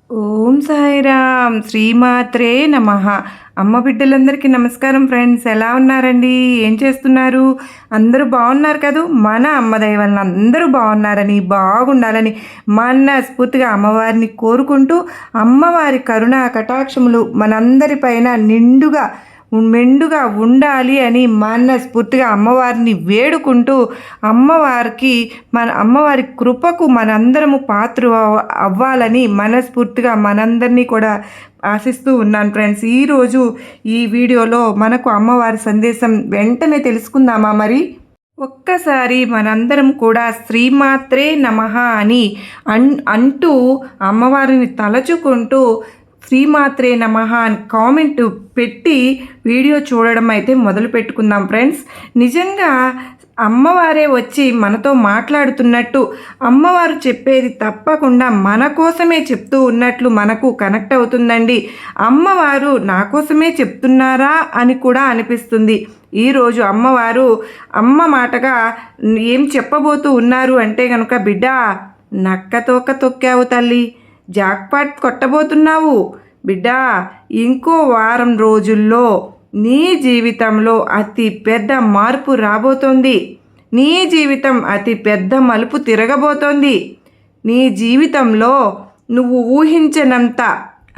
ఓం సాయిరామ్ శ్రీమాత్రే నమః. అమ్మ బిడ్డలందరికీ నమస్కారం ఫ్రెండ్స్. ఎలా ఉన్నారండి? ఏం చేస్తున్నారు? అందరూ బాగున్నారు కదూ? మన అమ్మ దయ వలన అందరూ బాగున్నారని, బాగుండాలని మనస్ఫూర్తిగా అమ్మవారిని కోరుకుంటూ, అమ్మవారి కరుణా కటాక్షములు మనందరిపైన మెండుగా ఉండాలి అని మనస్ఫూర్తిగా అమ్మవారిని వేడుకుంటూ, అమ్మవారి కృపకు మనందరము పాత్ర అవ్వాలని మనస్ఫూర్తిగా మనందరినీ కూడా ఆశిస్తూ ఉన్నాను ఫ్రెండ్స్. ఈరోజు ఈ వీడియోలో మనకు అమ్మవారి సందేశం వెంటనే తెలుసుకుందామా? మరి ఒక్కసారి మనందరం కూడా శ్రీమాత్రే నమః అని అంటూ అమ్మవారిని తలచుకుంటూ శ్రీమాత్రే నమః అని కామెంట్ పెట్టి వీడియో చూడడం అయితే మొదలు పెట్టుకుందాం ఫ్రెండ్స్. నిజంగా అమ్మవారే వచ్చి మనతో మాట్లాడుతున్నట్టు, అమ్మవారు చెప్పేది తప్పకుండా మన కోసమే చెప్తూ ఉన్నట్లు మనకు కనెక్ట్ అవుతుందండి. అమ్మవారు నా కోసమే చెప్తున్నారా అని కూడా అనిపిస్తుంది. ఈరోజు అమ్మవారు అమ్మ మాటగా ఏం చెప్పబోతూ ఉన్నారు అంటే కనుక, బిడ్డ నక్కతోక తొక్కావు తల్లి, జాక్పాట్ కొట్టబోతున్నావు బిడ్డా. ఇంకో వారం రోజుల్లో నీ జీవితంలో అతి పెద్ద మార్పు రాబోతోంది. నీ జీవితం అతి పెద్ద మలుపు తిరగబోతోంది. నీ జీవితంలో నువ్వు ఊహించనంత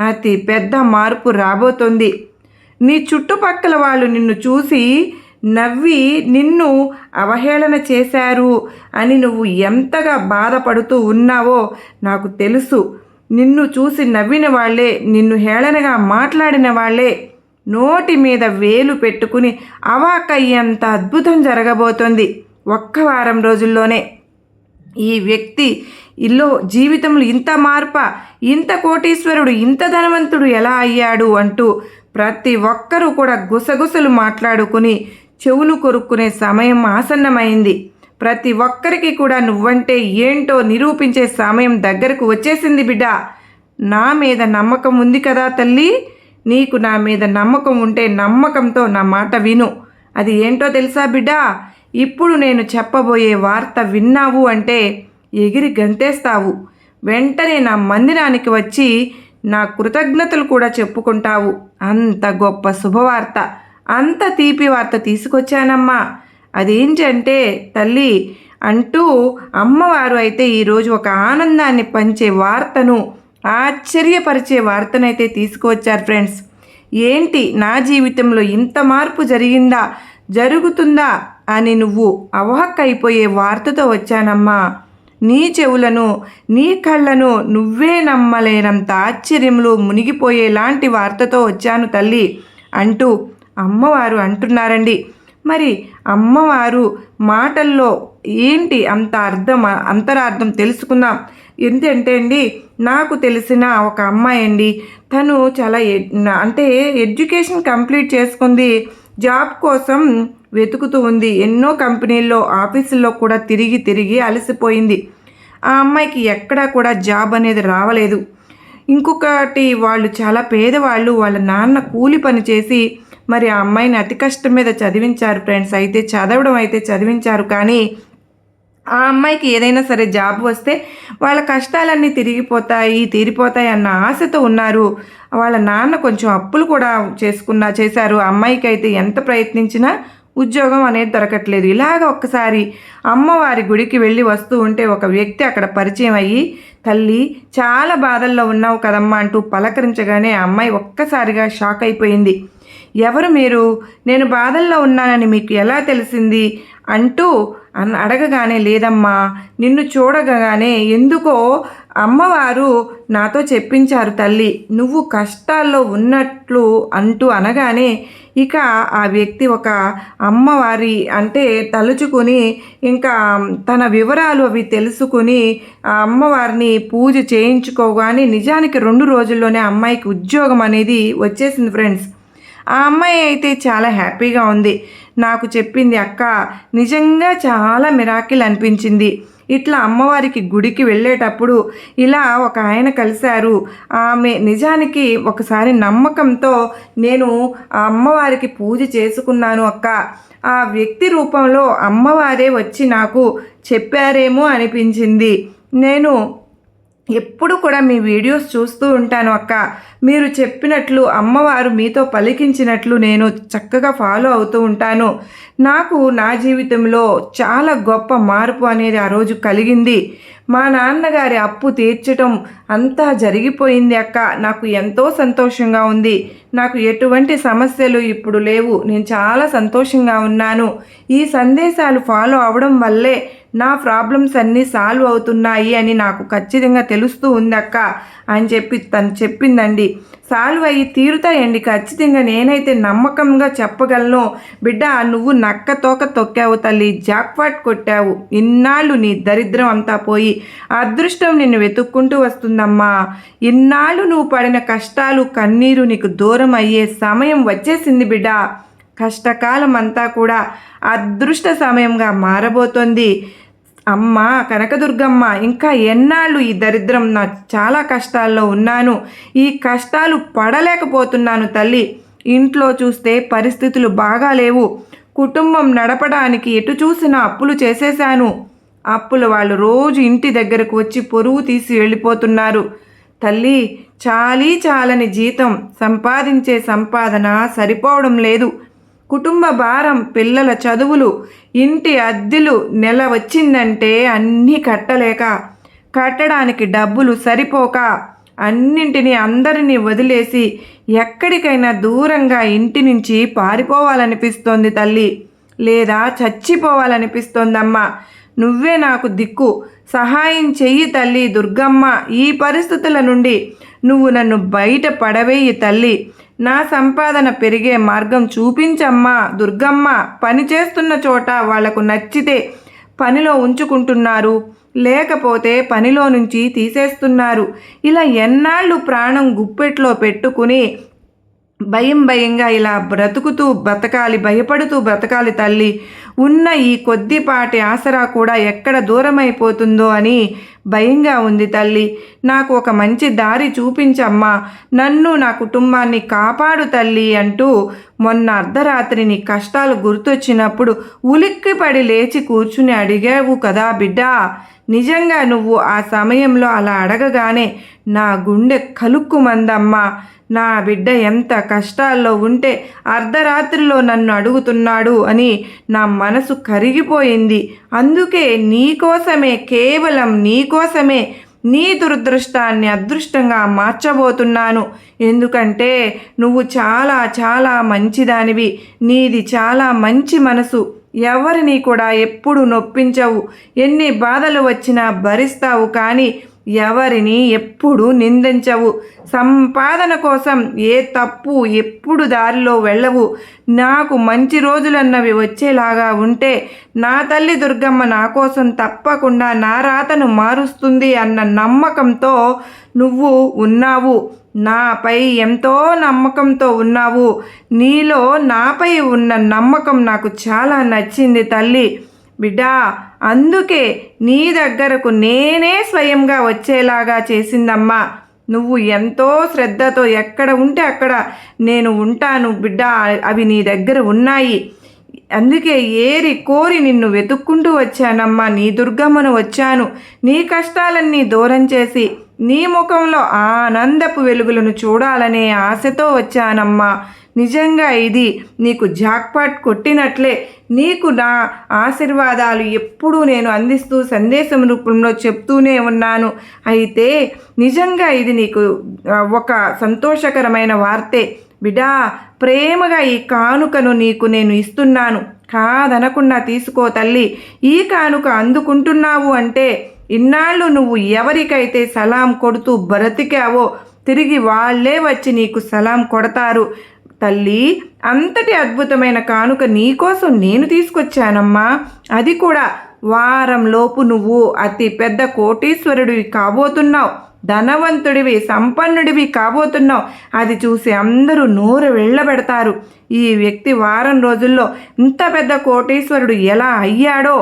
అతి పెద్ద మార్పు రాబోతోంది. నీ చుట్టుపక్కల వాళ్ళు నిన్ను చూసి నవ్వి నిన్ను అవహేళన చేశారు అని నువ్వు ఎంతగా బాధపడుతూ ఉన్నావో నాకు తెలుసు. నిన్ను చూసి నవ్విన వాళ్ళే, నిన్ను హేళనగా మాట్లాడిన వాళ్ళే నోటి మీద వేలు పెట్టుకుని అవాకయ్యేంత అద్భుతం జరగబోతోంది ఒక్క వారం రోజుల్లోనే. ఈ వ్యక్తి జీవితంలో ఇంత మార్ప, ఇంత కోటీశ్వరుడు, ఇంత ధనవంతుడు ఎలా అయ్యాడు అంటూ ప్రతి ఒక్కరూ కూడా గుసగుసలు మాట్లాడుకుని చెవులు కొరుక్కునే సమయం ఆసన్నమైంది. ప్రతి ఒక్కరికి కూడా నువ్వంటే ఏంటో నిరూపించే సమయం దగ్గరకు వచ్చేసింది బిడ్డ. నా మీద నమ్మకం ఉంది కదా తల్లి? నీకు నా మీద నమ్మకం ఉంటే నమ్మకంతో నా మాట విను. అది ఏంటో తెలుసా బిడ్డ? ఇప్పుడు నేను చెప్పబోయే వార్త విన్నావు అంటే ఎగిరి గంతేస్తావు. వెంటనే నా మందిరానికి వచ్చి నా కృతజ్ఞతలు కూడా చెప్పుకుంటావు. అంత గొప్ప శుభవార్త, అంత తీపి వార్త తీసుకొచ్చానమ్మా. అదేంటంటే తల్లి అంటూ అమ్మవారు అయితే ఈరోజు ఒక ఆనందాన్ని పంచే వార్తను, ఆశ్చర్యపరిచే వార్తనైతే తీసుకువచ్చారు ఫ్రెండ్స్. ఏంటి, నా జీవితంలో ఇంత మార్పు జరుగుతుందా అని నువ్వు అవాక్కైపోయే వార్తతో వచ్చానమ్మా. నీ చెవులను, నీ కళ్ళను నువ్వే నమ్మలేనంత ఆశ్చర్యంలో మునిగిపోయేలాంటి వార్తతో వచ్చాను తల్లి అంటూ అమ్మవారు అంటున్నారండి. మరి అమ్మవారు మాటల్లో ఏంటి అంతరార్థం తెలుసుకుందాం. ఎందుకంటే అండి, నాకు తెలిసిన ఒక అమ్మాయి అండి, తను చాలా ఎడ్యుకేషన్ కంప్లీట్ చేసుకుంది, జాబ్ కోసం వెతుకుతూ ఉంది. ఎన్నో కంపెనీల్లో, ఆఫీసుల్లో కూడా తిరిగి అలసిపోయింది. ఆ అమ్మాయికి ఎక్కడా కూడా జాబ్ అనేది రావలేదు. ఇంకొకటి, వాళ్ళు చాలా పేదవాళ్ళు. వాళ్ళ నాన్న కూలి పని చేసి మరి ఆ అమ్మాయిని అతి కష్టం మీద చదివించారు ఫ్రెండ్స్. అయితే చదివించారు, కానీ ఆ అమ్మాయికి ఏదైనా సరే జాబ్ వస్తే వాళ్ళ కష్టాలన్నీ తీరిపోతాయి అన్న ఆశతో ఉన్నారు. వాళ్ళ నాన్న కొంచెం అప్పులు కూడా చేశారు. అమ్మాయికి అయితే ఎంత ప్రయత్నించినా ఉద్యోగం అనేది దొరకట్లేదు. ఇలాగ ఒక్కసారి అమ్మవారి గుడికి వెళ్ళి వస్తూ ఉంటే ఒక వ్యక్తి అక్కడ పరిచయం అయ్యి, తల్లి చాలా బాధల్లో ఉన్నావు కదమ్మా అంటూ పలకరించగానే ఆ అమ్మాయి ఒక్కసారిగా షాక్ అయిపోయింది. ఎవరు మీరు? నేను బాధల్లో ఉన్నానని మీకు ఎలా తెలిసింది అంటూ అడగగానే, లేదమ్మా, నిన్ను చూడగానే ఎందుకో అమ్మవారు నాతో చెప్పించారు తల్లి, నువ్వు కష్టాల్లో ఉన్నట్లు అంటూ అనగానే ఇక ఆ వ్యక్తి ఒక అమ్మవారి తలుచుకుని ఇంకా తన వివరాలు అవి తెలుసుకుని ఆ అమ్మవారిని పూజ చేయించుకోగానే నిజానికి 2 రోజుల్లోనే అమ్మాయికి ఉద్యోగం అనేది వచ్చేసింది ఫ్రెండ్స్. ఆ అమ్మాయి అయితే చాలా హ్యాపీగా ఉంది. నాకు చెప్పింది, అక్క నిజంగా చాలా మిరాకిల్ అనిపించింది. ఇట్లా అమ్మవారికి గుడికి వెళ్ళేటప్పుడు ఇలా ఒక ఆయన కలిశారు. ఆమె నిజానికి ఒకసారి నమ్మకంతో నేను ఆ అమ్మవారికి పూజ చేసుకున్నాను అక్క. ఆ వ్యక్తి రూపంలో అమ్మవారే వచ్చి నాకు చెప్పారేమో అనిపించింది. నేను ఎప్పుడు కూడా మీ వీడియోస్ చూస్తూ ఉంటాను అక్క. మీరు చెప్పినట్లు అమ్మవారు మీతో పలికించినట్లు నేను చక్కగా ఫాలో అవుతూ ఉంటాను. నాకు నా జీవితంలో చాలా గొప్ప మార్పు అనేది ఆ రోజు కలిగింది. మా నాన్నగారి అప్పు తీర్చటం అంతా జరిగిపోయింది అక్క. నాకు ఎంతో సంతోషంగా ఉంది. నాకు ఎటువంటి సమస్యలు ఇప్పుడు లేవు. నేను చాలా సంతోషంగా ఉన్నాను. ఈ సందేశాలు ఫాలో అవ్వడం వల్లే నా ప్రాబ్లమ్స్ అన్నీ సాల్వ్ అవుతున్నాయి అని నాకు ఖచ్చితంగా తెలుస్తూ ఉందక్క అని చెప్పి తను చెప్పిందండి. సాల్వ్ అయ్యి తీరుతాయండి ఖచ్చితంగా, నేనైతే నమ్మకంగా చెప్పగలను. బిడ్డ, నువ్వు నక్క తోక తొక్కావు తల్లి, జాక్పాట్ కొట్టావు. ఇన్నాళ్ళు నీ దరిద్రం అంతా పోయి అదృష్టం నిన్ను వెతుక్కుంటూ వస్తుందమ్మా. ఇన్నాళ్ళు నువ్వు పడిన కష్టాలు కన్నీరు నీకు దూరం అయ్యే సమయం వచ్చేసింది బిడ్డ. కష్టకాలం అంతా కూడా అదృష్ట సమయంగా మారబోతోంది. అమ్మ కనకదుర్గమ్మ, ఇంకా ఎన్నాళ్ళు ఈ దరిద్రం, నా చాలా కష్టాల్లో ఉన్నాను, ఈ కష్టాలు పడలేకపోతున్నాను తల్లి. ఇంట్లో చూస్తే పరిస్థితులు బాగాలేవు. కుటుంబం నడపడానికి ఎటు చూసినా అప్పులు చేసేశాను. అప్పుల వాళ్ళు రోజు ఇంటి దగ్గరకు వచ్చి పొరుగు తీసి వెళ్ళిపోతున్నారు. తల్లి, చాలని జీతం, సంపాదించే సంపాదన సరిపోవడం లేదు. కుటుంబ భారం, పిల్లల చదువులు, ఇంటి అద్దెలు నెల వచ్చిందంటే అన్నీ కట్టడానికి డబ్బులు సరిపోక అన్నింటినీ అందరినీ వదిలేసి ఎక్కడికైనా దూరంగా ఇంటి నుంచి పారిపోవాలనిపిస్తోంది తల్లి, లేదా చచ్చిపోవాలనిపిస్తోందమ్మా. నువ్వే నాకు దిక్కు, సహాయం చెయ్యి తల్లి దుర్గమ్మ. ఈ పరిస్థితుల నుండి నువ్వు నన్ను బయట పడవేయి తల్లి. నా సంపాదన పెరిగే మార్గం చూపించమ్మా దుర్గమ్మ. పని చేస్తున్న చోట వాళ్లకు నచ్చితే పనిలో ఉంచుకుంటున్నారు, లేకపోతే పనిలో నుంచి తీసేస్తున్నారు. ఇలా ఎన్నాళ్ళు ప్రాణం గుప్పెట్లో పెట్టుకుని భయంగా ఇలా భయపడుతూ బ్రతకాలి తల్లి. ఉన్న ఈ కొద్దిపాటి ఆసరా కూడా ఎక్కడ దూరమైపోతుందో అని భయంగా ఉంది తల్లి. నాకు ఒక మంచి దారి చూపించమ్మా, నన్ను నా కుటుంబాన్ని కాపాడు తల్లి అంటూ మొన్న అర్ధరాత్రి నీ కష్టాలు గుర్తొచ్చినప్పుడు ఉలిక్కిపడి లేచి కూర్చుని అడిగావు కదా బిడ్డా. నిజంగా నువ్వు ఆ సమయంలో అలా అడగగానే నా గుండె కలుక్కుమందమ్మా. నా బిడ్డ ఎంత కష్టాల్లో ఉంటే అర్ధరాత్రిలో నన్ను అడుగుతున్నాడు అని నా మనసు కరిగిపోయింది. అందుకే నీకోసమే, కేవలం నీకోసమే నీ దురదృష్టాన్ని అదృష్టంగా మార్చబోతున్నాను. ఎందుకంటే నువ్వు చాలా మంచిదానివి. నీది చాలా మంచి మనసు. ఎవరిని కూడా ఎప్పుడు నొప్పించవు. ఎన్ని బాధలు వచ్చినా భరిస్తావు, కానీ ఎవరిని ఎప్పుడు నిందించవు. సంపాదన కోసం ఏ తప్పు ఎప్పుడు దారిలో వెళ్ళవు. నాకు మంచి రోజులన్నవి వచ్చేలాగా ఉంటే నా తల్లి దుర్గమ్మ నా కోసం తప్పకుండా నా రాతను మారుస్తుంది అన్న నమ్మకంతో నువ్వు ఉన్నావు. నాపై ఎంతో నమ్మకంతో ఉన్నావు. నీలో నాపై ఉన్న నమ్మకం నాకు చాలా నచ్చింది తల్లి. బిడ్డా, అందుకే నీ దగ్గరకు నేనే స్వయంగా వచ్చేలాగా చేసిందమ్మా. నువ్వు ఎంతో శ్రద్ధతో ఎక్కడ ఉంటే అక్కడ నేను ఉంటాను బిడ్డా. అవి నీ దగ్గర ఉన్నాయి. అందుకే ఏరి కోరి నిన్ను వెతుక్కుంటూ వచ్చానమ్మా. నీ దుర్గమ్మను వచ్చాను. నీ కష్టాలన్నీ దూరం చేసి నీ ముఖంలో ఆనందపు వెలుగులను చూడాలనే ఆశతో వచ్చానమ్మా. నిజంగా ఇది నీకు జాక్పాట్ కొట్టినట్లే. నీకు నా ఆశీర్వాదాలు ఎప్పుడూ నేను అందిస్తూ సందేశం రూపంలో చెప్తూనే ఉన్నాను. అయితే నిజంగా ఇది నీకు ఒక సంతోషకరమైన వార్తే బిడ్డా. ప్రేమగా ఈ కానుకను నీకు నేను ఇస్తున్నాను, కాదనకుండా తీసుకో తల్లి. ఈ కానుక అందుకుంటున్నావు అంటే ఇన్నాళ్ళు నువ్వు ఎవరికైతే సలాం కొడుతూ బ్రతికావో తిరిగి వాళ్ళే వచ్చి నీకు సలాం కొడతారు తల్లి. అంతటి అద్భుతమైన కానుక నీకోసం నేను తీసుకొచ్చానమ్మా. అది కూడా వారంలోపు నువ్వు అతి పెద్ద కోటీశ్వరుడివి కాబోతున్నావు, ధనవంతుడివి, సంపన్నుడివి కాబోతున్నావు. అది చూసి అందరూ నోరు వెళ్ళబెడతారు. ఈ వ్యక్తి వారం రోజుల్లో ఇంత పెద్ద కోటీశ్వరుడు ఎలా అయ్యాడో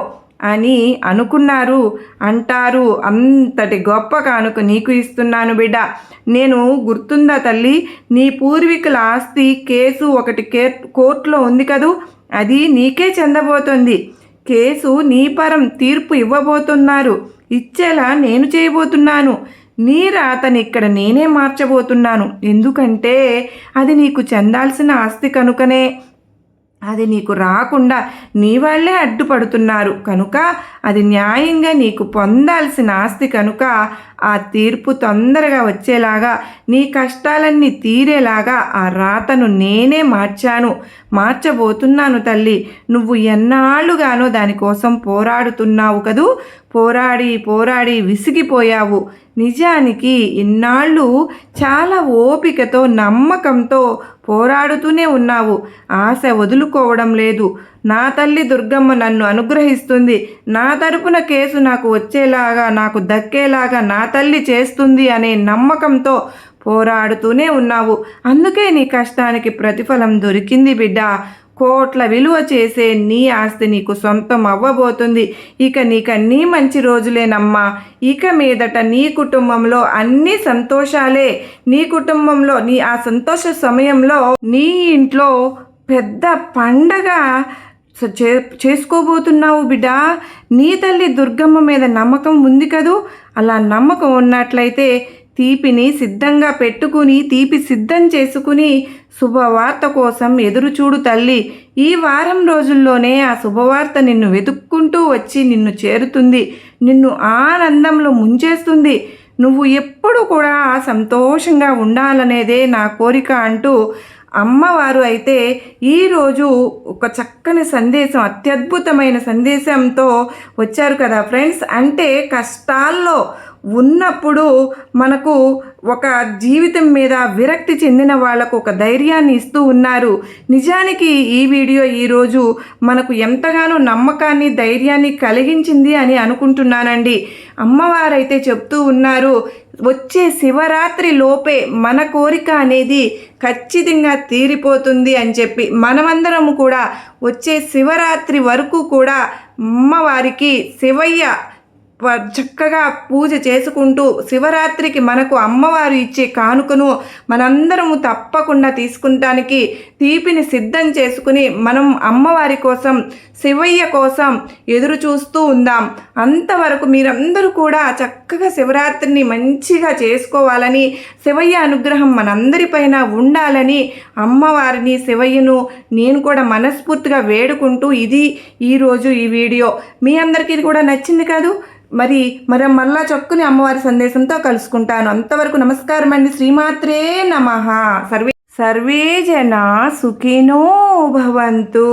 అని అనుకున్నారు అంటారు. అంతటి గొప్ప కానుక నీకు ఇస్తున్నాను బిడ్డ. నేను గుర్తుందా తల్లి, నీ పూర్వీకుల ఆస్తి కేసు ఒకటి కోర్టులో ఉంది కదూ, అది నీకే చెందబోతుంది. కేసు నీ పరం తీర్పు ఇవ్వబోతున్నారు. ఇచ్చేలా నేను చేయబోతున్నాను. నీ రాతని ఇక్కడ నేనే మార్చబోతున్నాను. ఎందుకంటే అది నీకు చెందాల్సిన ఆస్తి కనుకనే. అది నీకు రాకుండా నీ వాళ్ళే అడ్డుపడుతున్నారు కనుక అది న్యాయంగా నీకు పొందాల్సిన ఆస్తి కనుక ఆ తీర్పు తొందరగా వచ్చేలాగా నీ కష్టాలన్నీ తీరేలాగా ఆ రాతను నేనే మార్చబోతున్నాను తల్లి. నువ్వు ఎన్నాళ్ళుగానో దానికోసం పోరాడుతున్నావు కదూ. పోరాడి విసిగిపోయావు. నిజానికి ఇన్నాళ్ళు చాలా ఓపికతో నమ్మకంతో పోరాడుతూనే ఉన్నావు. ఆశ వదులుకోవడం లేదు. నా తల్లి దుర్గమ్మ నన్ను అనుగ్రహిస్తుంది, నా తరపున కేసు నాకు వచ్చేలాగా, నాకు దక్కేలాగా నా తల్లి చేస్తుంది అనే నమ్మకంతో పోరాడుతూనే ఉన్నావు. అందుకే నీ కష్టానికి ప్రతిఫలం దొరికింది బిడ్డ. కోట్ల విలువ చేసే నీ ఆస్తి నీకు సొంతం అవ్వబోతుంది. నీకన్నీ మంచి రోజులేనమ్మా. ఇక మీదట నీ కుటుంబంలో అన్ని సంతోషాలే. నీ కుటుంబంలో ఆ సంతోష సమయంలో నీ ఇంట్లో పెద్ద పండగ చేసుకోబోతున్నావు బిడ్డ. నీ తల్లి దుర్గమ్మ మీద నమ్మకం ఉంది కదూ. అలా నమ్మకం ఉన్నట్లయితే తీపిని సిద్ధంగా పెట్టుకుని తీపి సిద్ధం చేసుకుని శుభవార్త కోసం ఎదురుచూడు తల్లి. ఈ వారం రోజుల్లోనే ఆ శుభవార్త నిన్ను వెతుక్కుంటూ వచ్చి నిన్ను చేరుతుంది, నిన్ను ఆనందంలో ముంచేస్తుంది. నువ్వు ఎప్పుడు కూడా సంతోషంగా ఉండాలనేదే నా కోరిక అంటూ అమ్మవారు అయితే ఈరోజు ఒక చక్కని సందేశం, అత్యద్భుతమైన సందేశంతో వచ్చారు కదా ఫ్రెండ్స్. అంటే కష్టాల్లో ఉన్నప్పుడు మనకు ఒక జీవితం మీద విరక్తి చెందిన వాళ్లకు ఒక ధైర్యాన్ని ఇస్తూ ఉన్నారు. నిజానికి ఈ వీడియో ఈరోజు మనకు ఎంతగానో నమ్మకాన్ని, ధైర్యాన్ని కలిగించింది అని అనుకుంటున్నానండి. అమ్మవారైతే చెప్తూ ఉన్నారు, వచ్చే శివరాత్రి లోపే మన కోరిక అనేది ఖచ్చితంగా తీరిపోతుంది అని చెప్పి. మనమందరము కూడా వచ్చే శివరాత్రి వరకు కూడా అమ్మవారికి శివయ్య చక్కగా పూజ చేసుకుంటూ శివరాత్రికి మనకు అమ్మవారు ఇచ్చే కానుకను మనందరము తప్పకుండా తీసుకుంటానికి తీపిని సిద్ధం చేసుకుని మనం అమ్మవారి కోసం, శివయ్య కోసం ఎదురు చూస్తూ ఉందాం. అంతవరకు మీరందరూ కూడా చక్కగా శివరాత్రిని మంచిగా చేసుకోవాలని, శివయ్య అనుగ్రహం మనందరిపైన ఉండాలని అమ్మవారిని, శివయ్యను నేను కూడా మనస్ఫూర్తిగా వేడుకుంటూ ఇది ఈరోజు ఈ వీడియో మీ అందరికీ కూడా నచ్చింది కాదు. మళ్ళా చక్కని అమ్మవారి సందేశంతో కలుసుకుంటాను. అంతవరకు నమస్కారం అండి. శ్రీమాత్రే నమః. సర్వే జనా సుఖినో భవంతు.